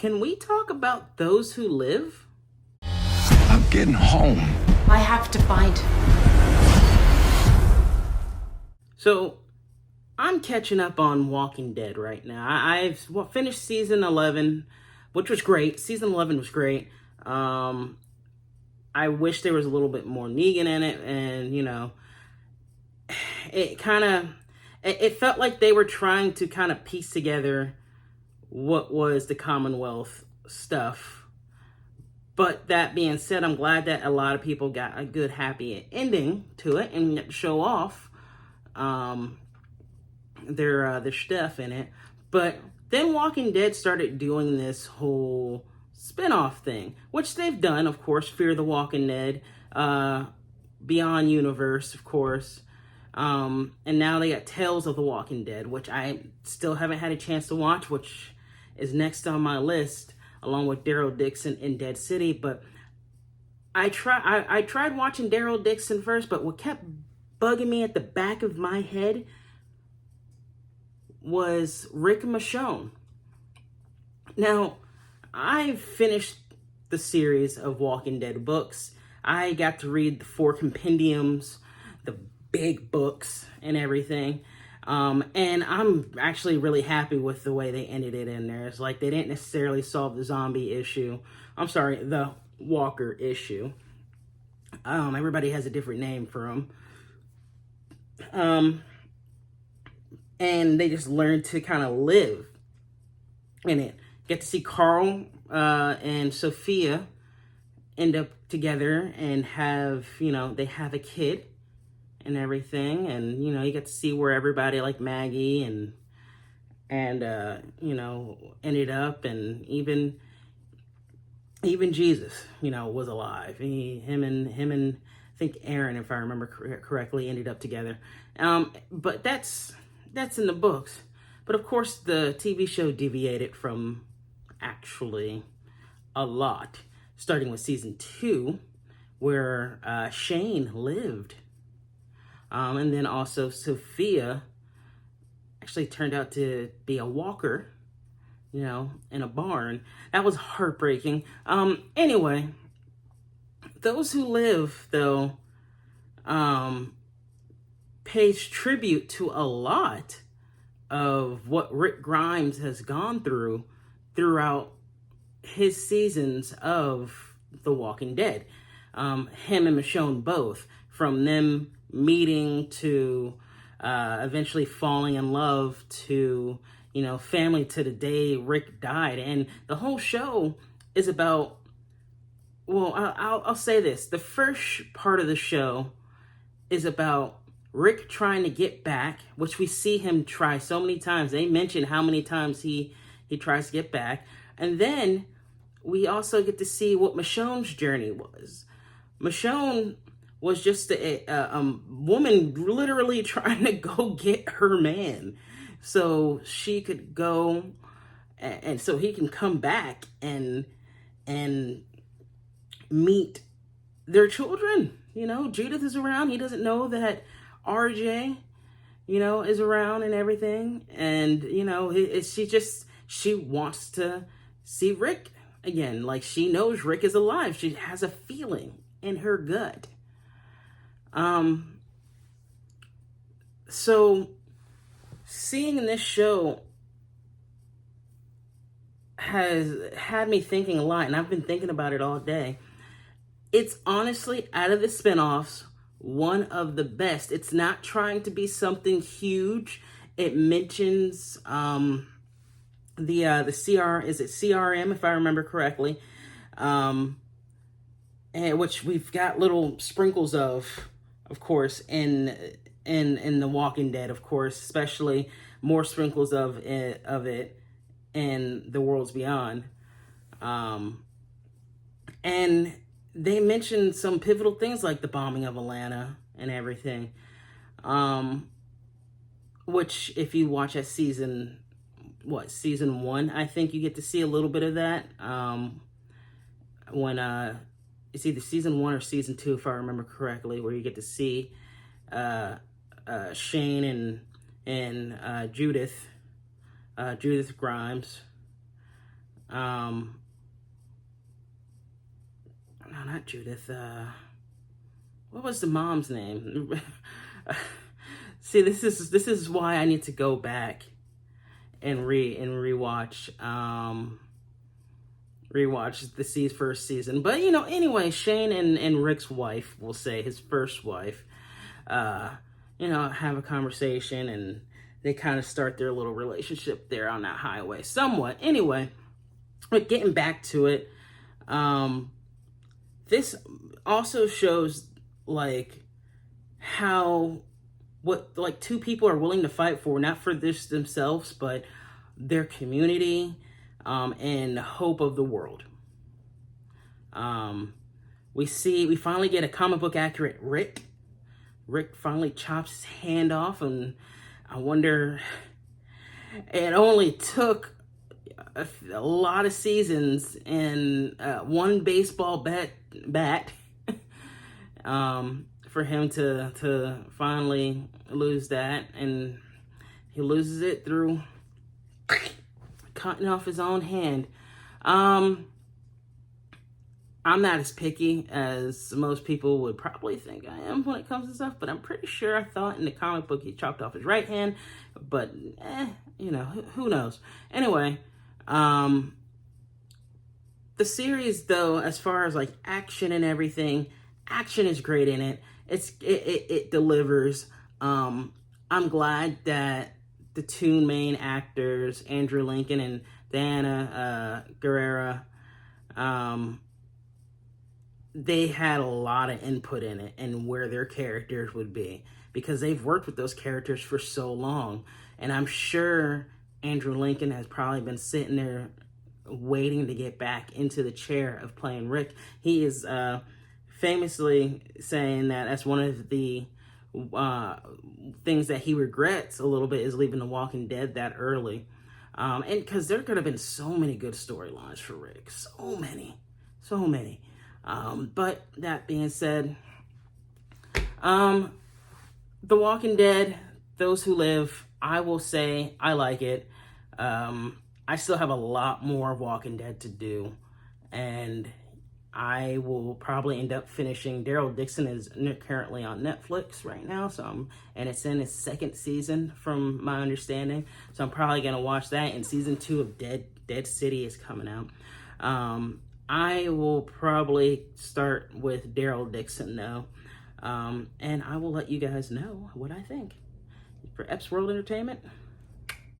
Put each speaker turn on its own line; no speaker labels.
can we talk about Those Who Live?
I'm getting home.
I have to find her.
So, I'm catching up on Walking Dead right now. I've finished season 11, which was great. Season 11 was great. I wish there was a little bit more Negan in it, and, it kind of, it felt like they were trying to kind of piece together what was the Commonwealth stuff. But that being said, I'm glad that a lot of people got a good, happy ending to it and got to show off their stuff in it. But then Walking Dead started doing this whole spin-off thing, which they've done, of course. Fear the Walking Dead, Beyond Universe, of course. And now they got Tales of the Walking Dead, which I still haven't had a chance to watch, which is next on my list, along with Daryl Dixon in Dead City. But I tried watching Daryl Dixon first, but what kept bugging me at the back of my head was Rick Michonne. Now, I finished the series of Walking Dead books. I got to read the 4 compendiums, the big books and everything. And I'm actually really happy with the way they ended it in there. It's like they didn't necessarily solve the zombie issue. I'm sorry, the walker issue. Everybody has a different name for them. And they just learned to kind of live in it. Get to see Carl and Sophia end up together and have, they have a kid and everything. And, you get to see where everybody like Maggie and ended up. And even Jesus, was alive. Him and I think Aaron, if I remember correctly, ended up together. But that's in the books. But of course, the TV show deviated from actually a lot, starting with season 2, where Shane lived. And then also Sophia actually turned out to be a walker, in a barn. That was heartbreaking. Anyway, Those Who Live, though, pays tribute to a lot of what Rick Grimes has gone through throughout his seasons of The Walking Dead. Him and Michonne both, from them meeting to eventually falling in love to, family to the day Rick died. And the whole show is about, well, I'll say this. The first part of the show is about Rick trying to get back, which we see him try so many times. They mention how many times he tries to get back. And then we also get to see what Michonne's journey was. Michonne was just a woman literally trying to go get her man so she could go and so he can come back and meet their children. Judith is around. He doesn't know that RJ, is around and everything. And, she wants to see Rick again. Like, she knows Rick is alive. She has a feeling in her gut. So seeing this show has had me thinking a lot, and I've been thinking about it all day. It's honestly, out of the spinoffs, one of the best. It's not trying to be something huge. It mentions the CRM, if I remember correctly, and which we've got little sprinkles of course, in The Walking Dead, of course, especially more sprinkles of it in The Worlds Beyond, and they mentioned some pivotal things like the bombing of Atlanta and everything, which if you watch at season 1, I think you get to see a little bit of that, when it's either season 1 or season 2, if I remember correctly, where you get to see Shane and Judith Grimes, No, not Judith. What was the mom's name? See, this is why I need to go back and rewatch the first season. But anyway, Shane and Rick's wife, we'll say his first wife, have a conversation, and they kind of start their little relationship there on that highway, somewhat. Anyway, but getting back to it, this also shows what two people are willing to fight for, not for this themselves, but their community, and the hope of the world. We finally get a comic book accurate Rick. Rick finally chops his hand off, and I wonder, it only took a lot of seasons and one baseball bat for him to finally lose that, and he loses it through cutting off his own hand. I'm not as picky as most people would probably think I am when it comes to stuff, but I'm pretty sure I thought in the comic book he chopped off his right hand, but who knows? Anyway, the series, though, as far as action and everything, action is great in it. It delivers. I'm glad that the two main actors, Andrew Lincoln and Diana Guerrera, they had a lot of input in it and where their characters would be, because they've worked with those characters for so long. And I'm sure Andrew Lincoln has probably been sitting there waiting to get back into the chair of playing Rick. He is famously saying that that's one of the things that he regrets a little bit, is leaving The Walking Dead that early. And because there could have been so many good storylines for Rick. So many. But that being said, The Walking Dead, those who live, I will say I like it. I still have a lot more Walking Dead to do, and I will probably end up finishing. Daryl Dixon is currently on Netflix right now, and it's in its second season from my understanding, so I'm probably going to watch that, and season 2 of Dead City is coming out. I will probably start with Daryl Dixon, though, and I will let you guys know what I think. For Epps World Entertainment,